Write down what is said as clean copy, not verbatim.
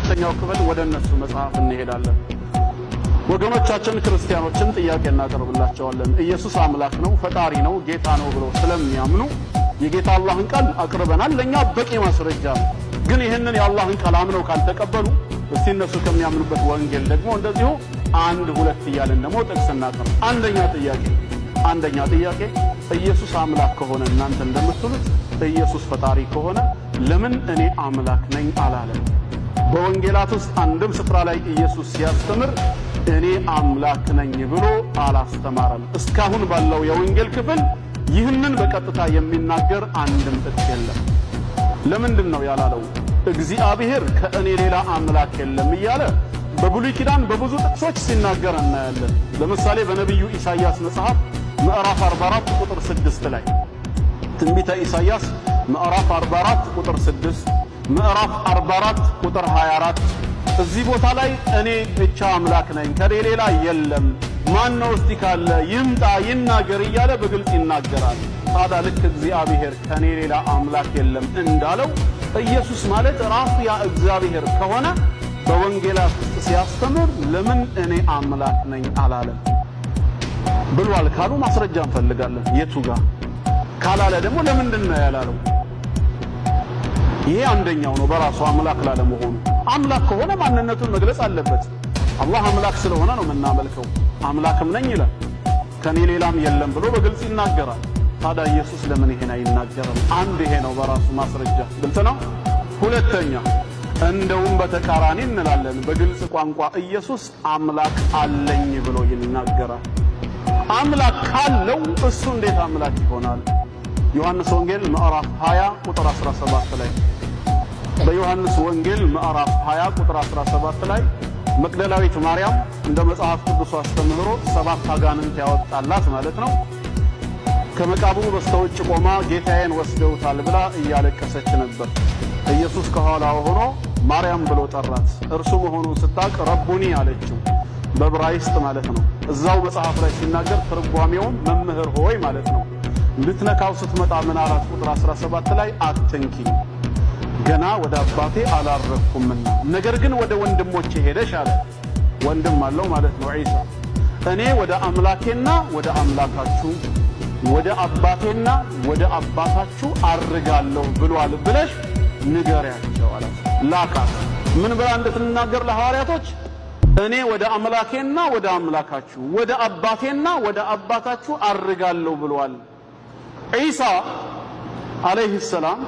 ሁለተኛው ክፍል ወደ እነሱ መጽሐፍ እንሄዳለን። ወገኖቻችን ክርስቲያኖችን ጥያቄ እናቀርብላቸዋለን። ኢየሱስ አምላክ ነው፣ ፈጣሪ ነው፣ ጌታ ነው ብለው ስለሚያምኑ የጌታ አላህን ቃል አቅርበናል። ለኛ በቂ ማስረጃ ነው። ግን ይህንን የአላህን ቃል አምነው ካልተቀበሉ እስቲ እነሱ ከሚያምኑበት ወንጌል ደግሞ እንደዚሁ አንድ ሁለት እያልን ደግሞ ጥቅስ እናቀርብ። አንደኛ ጥያቄ ኢየሱስ አምላክ ከሆነ እናንተ እንደምትሉት ኢየሱስ ፈጣሪ ከሆነ ለምን እኔ አምላክ ነኝ አላለም? በወንጌላት ውስጥ አንድም ስፍራ ላይ ኢየሱስ ሲያስተምር እኔ አምላክ ነኝ ብሎ አላስተማረም። እስካሁን ባለው የወንጌል ክፍል ይህንን በቀጥታ የሚናገር አንድም ጥቅስ የለም። ለምንድን ነው ያላለው? እግዚአብሔር ከእኔ ሌላ አምላክ የለም እያለ በብሉይ ኪዳን በብዙ ጥቅሶች ሲናገር እናያለን። ለምሳሌ በነቢዩ ኢሳይያስ መጽሐፍ ምዕራፍ 44 ቁጥር 6 ላይ ትንቢተ ኢሳይያስ ምዕራፍ 44 ቁጥር 6 ምዕራፍ 44 ቁጥር 24 እዚህ ቦታ ላይ እኔ ብቻ አምላክ ነኝ ከኔ ሌላ የለም ማን ነው እስቲ ካለ ይምጣ ይናገር እያለ በግልጽ ይናገራል። ታዲያ ልክ እግዚአብሔር ከኔ ሌላ አምላክ የለም እንዳለው ኢየሱስ ማለት ራሱ ያ እግዚአብሔር ከሆነ በወንጌላት ውስጥ ሲያስተምር ለምን እኔ አምላክ ነኝ አላለም ብሏል ካሉ ማስረጃ እንፈልጋለን። የቱ ጋር ካላለ ደግሞ ለምንድን ነው ያላለው? ይሄ አንደኛው ነው በራሱ አምላክ ላለመሆኑ። አምላክ ከሆነ ማንነቱን መግለጽ አለበት። አላህ አምላክ ስለሆነ ነው የምናመልከው። አምላክም ነኝ ይላል፣ ከኔ ሌላም የለም ብሎ በግልጽ ይናገራል። ታዲያ ኢየሱስ ለምን ይሄን አይናገርም? አንድ ይሄ ነው በራሱ ማስረጃ። ግልጽ ነው። ሁለተኛ እንደውም በተቃራኒ እንላለን። በግልጽ ቋንቋ ኢየሱስ አምላክ አለኝ ብሎ ይናገራል። አምላክ ካለው እሱ እንዴት አምላክ ይሆናል? ዮሐንስ ወንጌል ምዕራፍ 20 ቁጥር 17 ላይ በዮሐንስ ወንጌል ምዕራፍ 20 ቁጥር 17 ላይ መቅደላዊት ማርያም እንደ መጽሐፍ ቅዱስ አስተምህሮ 7 አጋንንት ያወጣላት ማለት ነው ከመቃብሩ በስተውጭ ቆማ ጌታዬን ወስደውታል ብላ እያለቀሰች ነበር። ኢየሱስ ከኋላው ሆኖ ማርያም ብሎ ጠራት። እርሱ መሆኑን ስታቅ ረቡኒ አለችው፣ በዕብራይስጥ ማለት ነው። እዛው መጽሐፍ ላይ ሲናገር ትርጓሜውም መምህር ሆይ ማለት ነው። ልትነካው ስትመጣ ምን አላት? ቁጥር 17 ላይ አትንኪ፣ ገና ወደ አባቴ አላረኩምና ነገር ግን ወደ ወንድሞቼ ሄደሽ አለ። ወንድም አለው ማለት ነው ዒሳ። እኔ ወደ አምላኬና ወደ አምላካችሁ ወደ አባቴና ወደ አባታችሁ አርጋለሁ ብሏል ብለሽ ንገሪያቸው አላት። ላካት ምን ብላ እንድትናገር ለሐዋርያቶች? እኔ ወደ አምላኬና ወደ አምላካችሁ ወደ አባቴና ወደ አባታችሁ አርጋለሁ ብሏል። ዒሳ አለይሂ ሰላም